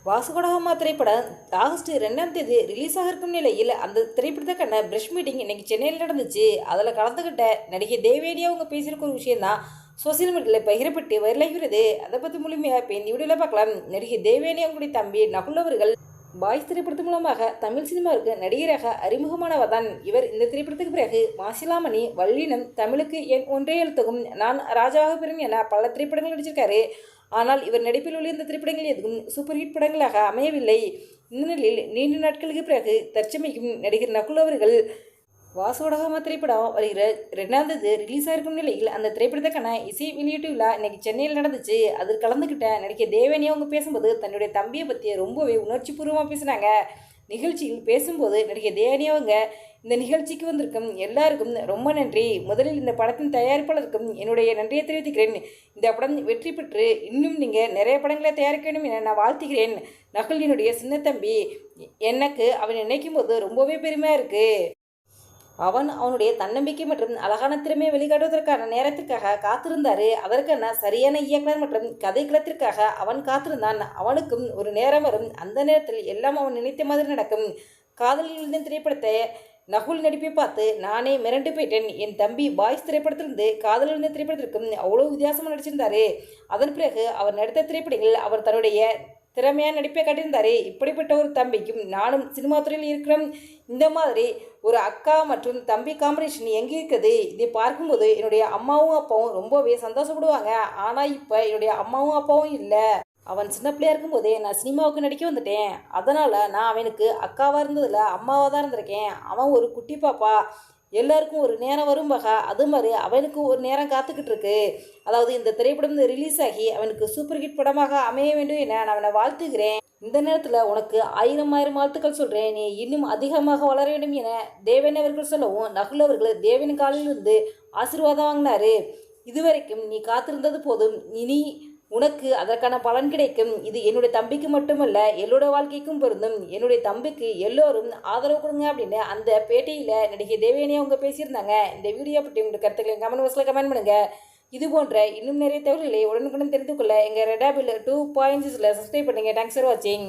வாசுகோடகமா திரைப்படம் ஆகஸ்ட் 2ஆம் தேதி ரிலீஸ் ஆக இருக்கும் நிலையில் அந்த திரைப்படத்துக்கான பிரஷ் மீட்டிங் இன்னைக்கு சென்னையில் நடந்துச்சு. அதில் கலந்துக்கிட்ட நடிகை தேவேனியா அவங்க பேசியிருக்க ஒரு விஷயம் தான் சோசியல் மீடியாவில் பகிரப்பட்டு வைரலாகிறது. அதை பற்றி முழுமையாக இப்போ இந்த வீடியோவில் பார்க்கலாம். நடிகை தேவேனியா அவங்களுடைய தம்பி நகுல் அவர்கள் பாய்ஸ் திரைப்படத்தின் மூலமாக தமிழ் சினிமாவுக்கு நடிகராக அறிமுகமானவர் தான் இவர். இந்த திரைப்படத்துக்கு பிறகு மாசிலாமணி, வல்லினம், தமிழுக்கு என் ஒன்றே எழுத்துக்கும், நான் ராஜாவாக பிறன் என பல திரைப்படங்கள் நடிச்சிருக்காரு. ஆனால் இவர் நடிப்பில் உள்ள இந்த திரைப்படங்கள் எதுவும் சூப்பர் ஹிட் படங்களாக அமையவில்லை. இந்த நிலையில் நீண்ட நாட்களுக்கு பிறகு தற்சமயம் நடிகர் நகுல் அவர்கள் வாசுகோடகமா திரைப்படம் வருகிற 2ஆம் தேதி ரிலீஸ் ஆகிருக்கும் நிலையில் அந்த திரைப்படத்துக்கான இசை வெளியீட்டு விழா இன்னைக்கு சென்னையில் நடந்துச்சு. அதில் கலந்துக்கிட்ட நடிகை தேவேனியா அவங்க பேசும்போது தன்னுடைய தம்பியை பற்றி ரொம்பவே உணர்ச்சி பூர்வமாக பேசினாங்க. நிகழ்ச்சியில் பேசும்போது நடிகை தேவேனியா அவங்க இந்த நிகழ்ச்சிக்கு வந்திருக்கும் எல்லாருக்கும் ரொம்ப நன்றி. முதலில் இந்த படத்தின் தயாரிப்பாளருக்கும் என்னுடைய நன்றியை தெரிவித்துக்கிறேன். இந்த படம் வெற்றி பெற்று இன்னும் நீங்கள் நிறைய படங்களை தயாரிக்க வேண்டும் என நான் வாழ்த்துகிறேன். நகுல் என்னுடைய சின்ன தம்பி. எனக்கு அவன் நினைக்கும் போது ரொம்பவே பெருமையாக இருக்குது. அவனுடைய தன்னம்பிக்கை மற்றும் அழகான திறமையை வெளிக்காட்டுவதற்கான நேரத்திற்காக காத்திருந்தார். அதற்கான சரியான இயக்குனர் மற்றும் கதைக்களத்திற்காக அவன் காத்திருந்தான். அவனுக்கும் ஒரு நேரம் வரும், அந்த நேரத்தில் எல்லாம் அவன் நினைத்த மாதிரி நடக்கும். காதலில் இருந்த திரைப்படத்தை நகுல் நடிப்பை பார்த்து நானே மிரண்டு போயிட்டேன். என் தம்பி பாய்ஸ் திரைப்படத்திலிருந்து காதலில் இருந்த திரைப்படத்திற்கும் அவ்வளோ வித்தியாசமாக நடிச்சிருந்தாரு. அதன் பிறகு அவர் நடித்த திரைப்படங்களில் அவர் தன்னுடைய திறமையான நடிப்பை காட்டியிருந்தாரு. இப்படிப்பட்ட ஒரு தம்பிக்கும் நானும் சினிமா துறையில் இருக்கிறோம். இந்த மாதிரி ஒரு அக்கா மற்றும் தம்பி காம்பினேஷன் எங்கே இருக்குது? இதை பார்க்கும்போது என்னுடைய அம்மாவும் அப்பாவும் ரொம்பவே சந்தோஷப்படுவாங்க. ஆனால் இப்போ என்னுடைய அம்மாவும் அப்பாவும் இல்லை. அவன் சின்ன பிள்ளையா இருக்கும்போதே நான் சினிமாவுக்கு நடிக்க வந்துட்டேன். அதனால் நான் அவனுக்கு அக்காவாக இருந்ததில்ல, அம்மாவாக தான் இருந்திருக்கேன். அவன் ஒரு குட்டி பாப்பா. எல்லாருக்கும் ஒரு நேரம் வரும்பாக, அது மாதிரி அவனுக்கு ஒரு நேரம் காத்துக்கிட்டு இருக்கு. அதாவது இந்த திரைப்படம் ரிலீஸ் ஆகி அவனுக்கு சூப்பர் ஹிட் படமாக அமைய வேண்டும் என நான் அவனை வாழ்த்துகிறேன். இந்த நேரத்தில் உனக்கு ஆயிரம் வாழ்த்துக்கள் சொல்கிறேன். நீ இன்னும் அதிகமாக வளர வேண்டும் என தேவன் அவர்கள் சொல்லவும் நகுல் அவர்கள் தேவன் காலிலிருந்து ஆசீர்வாதம் வாங்கினாரு. இதுவரைக்கும் நீ காத்திருந்தது போதும், இனி உனக்கு அதற்கான பலன் கிடைக்கும். இது என்னுடைய தம்பிக்கு மட்டுமல்ல, என்னோட வாழ்க்கைக்கும் பொருந்தும். என்னுடைய தம்பிக்கு எல்லோரும் ஆதரவு கொடுங்க அப்படின்னு அந்த பேட்டியில் நடிகை தேவேனியா அவங்க பேசியிருந்தாங்க. இந்த வீடியோ பற்றி உங்களுடைய கருத்துக்களை கமெண்ட் பாக்ஸில் கமெண்ட் பண்ணுங்கள். இது போன்ற இன்னும் நிறைய தகவல்களை உடனுக்குடன் தெரிந்து கொள்ள எங்கள் ரெடாபிள் 2.6 சப்ஸ்கிரைப் பண்ணுங்கள். தேங்க்ஸ் ஃபார் வாட்சிங்.